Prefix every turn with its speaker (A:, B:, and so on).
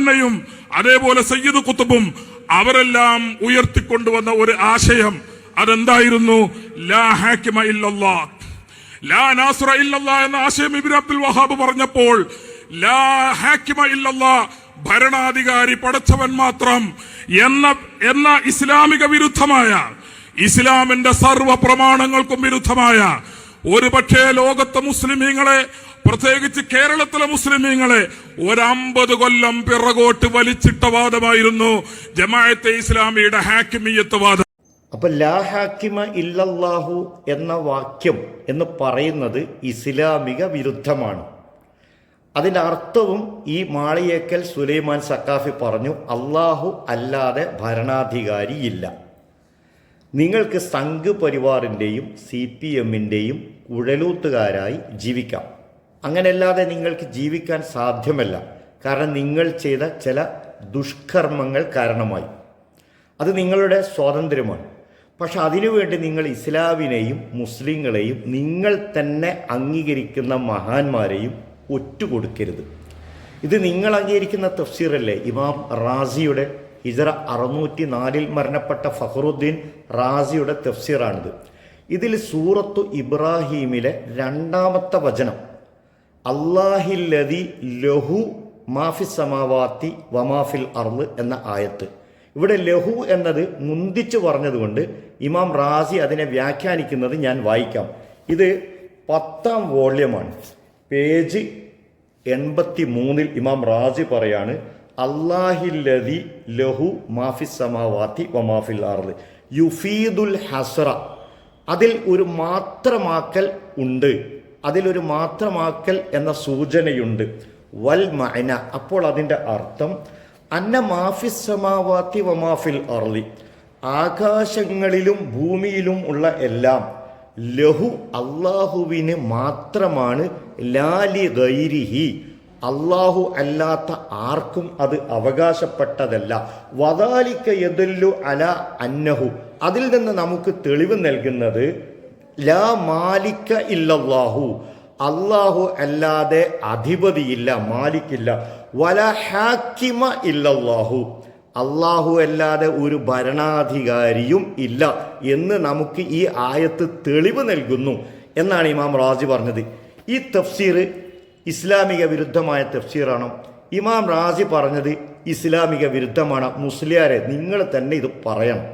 A: ബന്നയും അതേപോലെ സയ്യിദ് ഖുത്ബും അവരെല്ലാം ഉയർത്തിക്കൊണ്ടുവന്ന ഒരു ആശയം അതെന്തായിരുന്നു? ലാ ഹാക്കിമ ഇല്ലല്ലാഹ്, ലാ നാസിറ ഇല്ലല്ലാഹ് എന്ന ആശയം ഇബ്നു അബ്ദുൽ വഹാബ് പറഞ്ഞപ്പോൾ ലാ ഹാക്കിമ ഇല്ലല്ലാഹ്, ഭരണാധികാരി പടച്ചവൻ മാത്രം എന്ന ഇസ്ലാമിക വിരുദ്ധമായ, ഇസ്ലാമിന്റെ സർവ്വ പ്രമാണങ്ങൾക്കും വിരുദ്ധമായ, ഒരു പക്ഷേ ലോകത്തെ മുസ്ലിമീങ്ങളെ, പ്രത്യേകിച്ച് കേരളത്തിലെ മുസ്ലിമീങ്ങളെ 50 കൊല്ലം പിറകോട്ട് വലിച്ചിട്ട വാദമായിരുന്നു ജമാഅത്തെ ഇസ്ലാമിയുടെ ഹാക്കിമിയ്യത്ത് വാദം.
B: അപ്പൊ ലാ ഹാക്കിമ ഇല്ലല്ലാഹു എന്ന വാക്യം എന്ന് പറയുന്നത് ഇസ്ലാമിക വിരുദ്ധമാണ്. അതിൻ്റെ അർത്ഥവും ഈ മാളിയേക്കൽ സുലൈമാൻ സക്കാഫി പറഞ്ഞു, അള്ളാഹു അല്ലാതെ ഭരണാധികാരിയില്ല. നിങ്ങൾക്ക് സംഘ് പരിവാറിൻ്റെയും CPMൻ്റെയും കുഴലൂത്തുകാരായി ജീവിക്കാം. അങ്ങനെയല്ലാതെ നിങ്ങൾക്ക് ജീവിക്കാൻ സാധ്യമല്ല. കാരണം നിങ്ങൾ ചെയ്ത ചില ദുഷ്കർമ്മങ്ങൾ കാരണമായി. അത് നിങ്ങളുടെ സ്വാതന്ത്ര്യമാണ്. പക്ഷെ അതിനുവേണ്ടി നിങ്ങൾ ഇസ്ലാമിനെയും മുസ്ലിങ്ങളെയും നിങ്ങൾ തന്നെ അംഗീകരിക്കുന്ന മഹാന്മാരെയും ഒറ്റുകൊടുക്കരുത്. ഇത് നിങ്ങൾ അംഗീകരിക്കുന്ന തഫ്സീറല്ലേ? ഇമാം റാസിയുടെ ഹിജ്റ 604 മരണപ്പെട്ട ഫഖറുദ്ദീൻ റാസിയുടെ തഫ്സീറാണിത്. ഇതിൽ സൂറത്തു ഇബ്രാഹീമിലെ 2-ാമത്തെ വചനം, അല്ലാഹില്ലദി ലഹു മാഫി സമാവാത്തി വമാഫിൽ അർള് എന്ന ആയത്ത്, ഇവിടെ ലഹു എന്നത് മുന്തിച്ചു പറഞ്ഞതുകൊണ്ട് ഇമാം റാസി അതിനെ വ്യാഖ്യാനിക്കുന്നത് ഞാൻ വായിക്കാം. ഇത് 10-ാം വോള്യമാണ്, പേജ് 83 ഇമാം റാസി പറയാണ്, അല്ലാഹില്ലദി ലഹു മാഫി സമാവാത്തി വമാഫിൽ അർള് യുഫീദുൽ ഹസ്ര, അതിൽ ഒരു മാത്രമാക്കൽ ഉണ്ട്, അതിലൊരു മാത്രമാക്കൽ എന്ന സൂചനയുണ്ട്. വൽ മഅന, അപ്പോൾ അതിൻ്റെ അർത്ഥം അന്ന മാഫി സമാവാത്തി വമാഫിൽ അർളി, ആകാശങ്ങളിലും ഭൂമിയിലും ഉള്ള എല്ലാം ലഹു അള്ളാഹുവിന് മാത്രമാണ്, ലാലി ഗൈരിഹി, അള്ളാഹു അല്ലാത്ത ആർക്കും അത് അവകാശപ്പെട്ടതല്ല. വദാലിക യദല്ലു അല അന്നഹു, അതിൽ നിന്ന് നമുക്ക് തെളിവ് നൽകുന്നത് ലാ മാലിക ഇല്ലല്ലാഹു, അള്ളാഹു അല്ലാതെ അധിപതിയില്ല, മാലിക്കില്ല. വല ഹാക്കിമ ഇല്ലല്ലാഹു, അള്ളാഹു അല്ലാതെ ഒരു ഭരണാധികാരിയും ഇല്ല എന്ന് നമുക്ക് ഈ ആയത്ത് തെളിവ് നൽകുന്നു എന്നാണ് ഇമാം റാസി പറഞ്ഞത്. ഈ തഫ്സീർ ഇസ്ലാമിക വിരുദ്ധമായ തഫ്സീറാണോ? ഇമാം റാസി പറഞ്ഞത് ഇസ്ലാമിക വിരുദ്ധമാണ്. മുസ്ലിയാരെ നിങ്ങൾ തന്നെ ഇത് പറയണം.